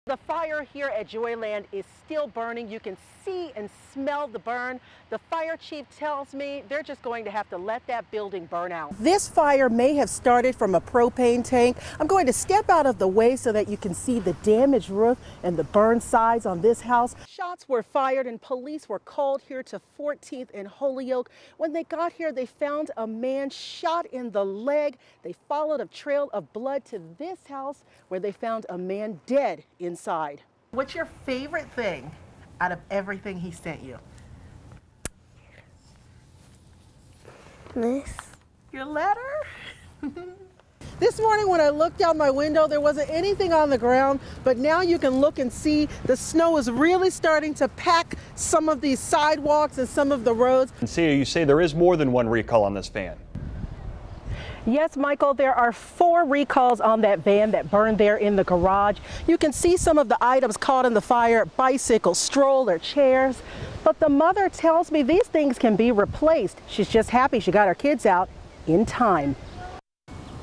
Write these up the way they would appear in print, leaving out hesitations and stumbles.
The fire here at Joyland is still burning. You can see and smell the burn. The fire chief tells me they're just going to have to let that building burn out. This fire may have started from a propane tank. I'm going to step out of the way so that you can see the damaged roof and the burned sides on this house. Shots were fired and police were called here to 14th and Holyoke. When they got here, they found a man shot in the leg. They followed a trail of blood to this house where they found a man dead inside. What's your favorite thing out of everything he sent you? This. Your letter? This morning when I looked out my window, there wasn't anything on the ground, but now you can look and see the snow is really starting to pack some of these sidewalks and some of the roads. And see, you say there is more than one recall on this van. Yes, Michael, there are 4 recalls on that van that burned there in the garage. You can see some of the items caught in the fire, bicycles, stroller, chairs. But the mother tells me these things can be replaced. She's just happy she got her kids out in time.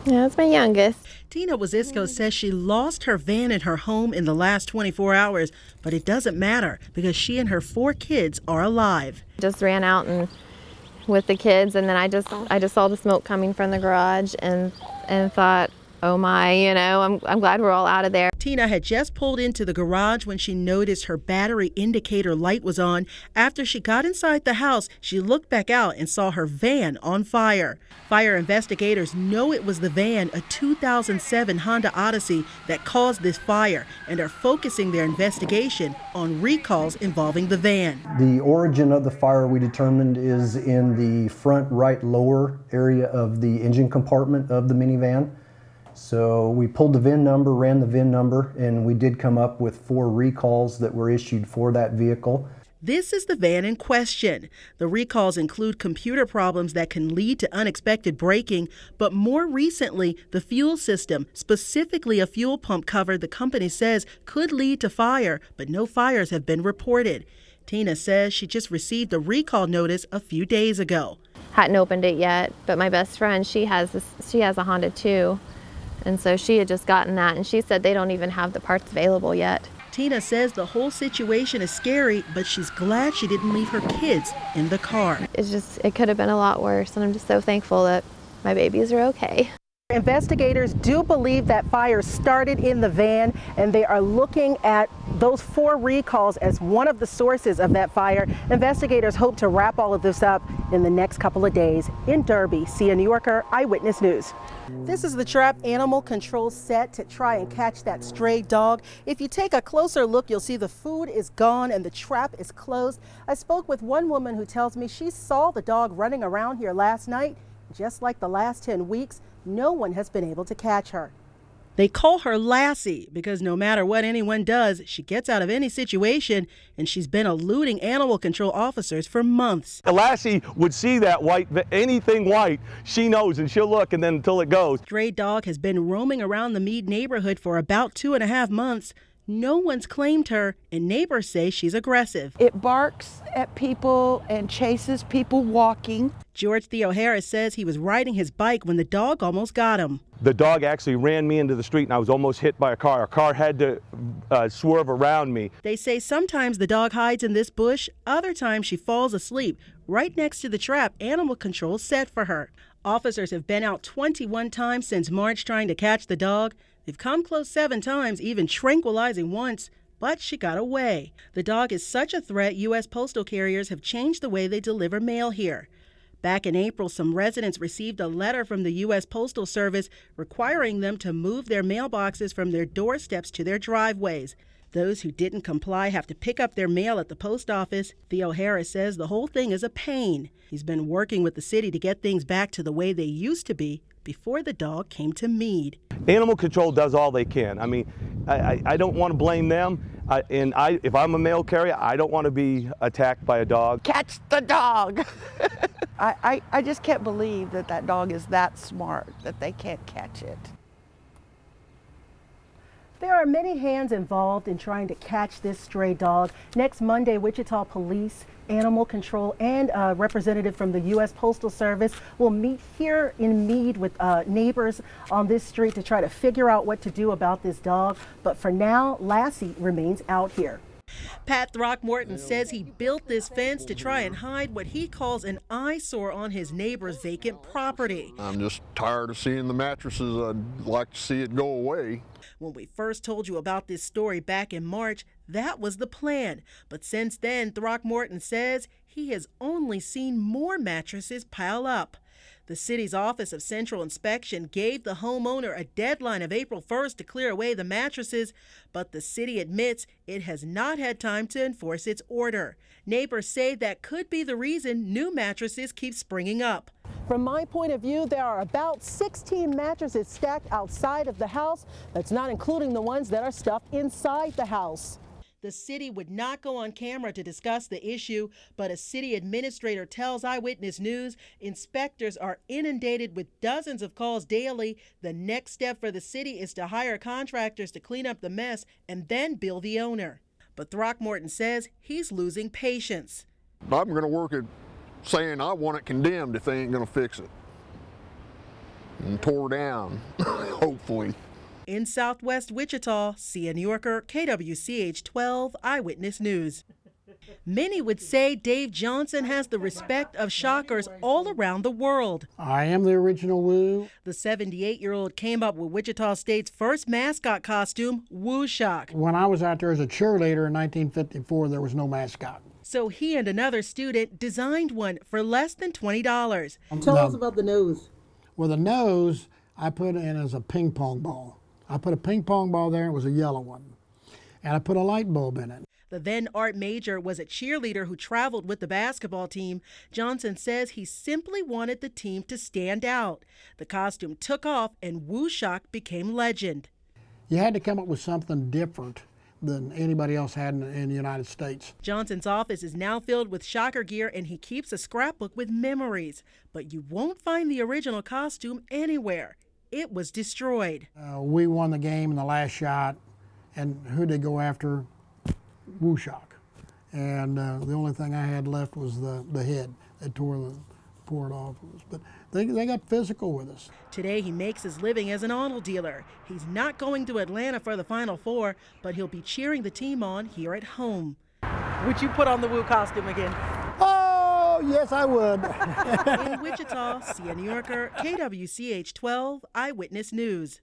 Yeah, that's my youngest. Tina Wazisco says she lost her van in her home in the last 24 hours, but it doesn't matter because she and her 4 kids are alive. Just ran out and with the kids, and then I just saw the smoke coming from the garage and thought, oh my, you know, I'm glad we're all out of there. Tina had just pulled into the garage when she noticed her battery indicator light was on. After she got inside the house, she looked back out and saw her van on fire. Fire investigators know it was the van, a 2007 Honda Odyssey, that caused this fire and are focusing their investigation on recalls involving the van. The origin of the fire, we determined, is in the front right lower area of the engine compartment of the minivan. So we pulled the VIN number, ran the VIN number, and we did come up with 4 recalls that were issued for that vehicle. This is the van in question. The recalls include computer problems that can lead to unexpected braking, but more recently, the fuel system, specifically a fuel pump cover the company says could lead to fire, but no fires have been reported. Tina says she just received a recall notice a few days ago. Hadn't opened it yet, but my best friend, she has a Honda too. And so she had just gotten that, and she said they don't even have the parts available yet. Tina says the whole situation is scary, but she's glad she didn't leave her kids in the car. It could have been a lot worse, and I'm just so thankful that my babies are okay. Investigators do believe that fire started in the van, and they are looking at those 4 recalls as one of the sources of that fire. Investigators hope to wrap all of this up in the next couple of days. In Derby, Nyorkor, Eyewitness News. This is the trap animal control set to try and catch that stray dog. If you take a closer look, you'll see the food is gone and the trap is closed. I spoke with one woman who tells me she saw the dog running around here last night. Just like the last 10 weeks, no one has been able to catch her. They call her Lassie because no matter what anyone does, she gets out of any situation, and she's been eluding animal control officers for months. Lassie would see that white, anything white, she knows, and she'll look, and then until it goes. Stray dog has been roaming around the Mead neighborhood for about 2.5 months. No one's claimed her, and neighbors say she's aggressive. It barks at people and chases people walking. George Theo Harris says he was riding his bike when the dog almost got him. The dog actually ran me into the street, and I was almost hit by a car. A car had to swerve around me. They say sometimes the dog hides in this bush, other times she falls asleep right next to the trap animal control set for her. Officers have been out 21 times since March trying to catch the dog. They've come close 7 times, even tranquilizing once, but she got away. The dog is such a threat, U.S. postal carriers have changed the way they deliver mail here. Back in April, some residents received a letter from the U.S. Postal Service requiring them to move their mailboxes from their doorsteps to their driveways. Those who didn't comply have to pick up their mail at the post office. Theo Harris says the whole thing is a pain. He's been working with the city to get things back to the way they used to be before the dog came to Mead. Animal control does all they can. I mean, I don't want to blame them. If I'm a mail carrier, I don't want to be attacked by a dog. Catch the dog! I just can't believe that that dog is that smart, that they can't catch it. There are many hands involved in trying to catch this stray dog. Next Monday, Wichita police Animal Control and a representative from the U.S. Postal Service will meet here in Meade with neighbors on this street to try to figure out what to do about this dog. But for now, Lassie remains out here. Pat Throckmorton says he built this fence to try and hide what he calls an eyesore on his neighbor's vacant property. I'm just tired of seeing the mattresses. I'd like to see it go away. When we first told you about this story back in March, that was the plan. But since then, Throckmorton says he has only seen more mattresses pile up. The city's Office of Central Inspection gave the homeowner a deadline of April 1st to clear away the mattresses, but the city admits it has not had time to enforce its order. Neighbors say that could be the reason new mattresses keep springing up. From my point of view, there are about 16 mattresses stacked outside of the house. That's not including the ones that are stuffed inside the house. The city would not go on camera to discuss the issue, but a city administrator tells Eyewitness News inspectors are inundated with dozens of calls daily. The next step for the city is to hire contractors to clean up the mess and then bill the owner. But Throckmorton says he's losing patience. I'm going to work at saying I want it condemned if they ain't going to fix it. And tore down, hopefully. In Southwest Wichita, Sia Nyorkor, KWCH 12 Eyewitness News. Many would say Dave Johnson has the respect of shockers all around the world. I am the original Woo. The 78-year-old came up with Wichita State's first mascot costume, Woo Shock. When I was out there as a cheerleader in 1954, there was no mascot. So he and another student designed one for less than $20. Tell us about the nose. Well, the nose I put in as a ping pong ball. I put a ping pong ball there, it was a yellow one. And I put a light bulb in it. The then art major was a cheerleader who traveled with the basketball team. Johnson says he simply wanted the team to stand out. The costume took off and Woo Shock became legend. You had to come up with something different than anybody else had in the United States. Johnson's office is now filled with shocker gear and he keeps a scrapbook with memories. But you won't find the original costume anywhere. It was destroyed. We won the game in the last shot, and who did they go after? Woo Shock. And the only thing I had left was the head. They tore it off. But they got physical with us. Today he makes his living as an auto dealer. He's not going to Atlanta for the Final Four, but he'll be cheering the team on here at home. Would you put on the Woo costume again? Oh, yes, I would. In Wichita, Sia Nyorkor, KWCH 12 Eyewitness News.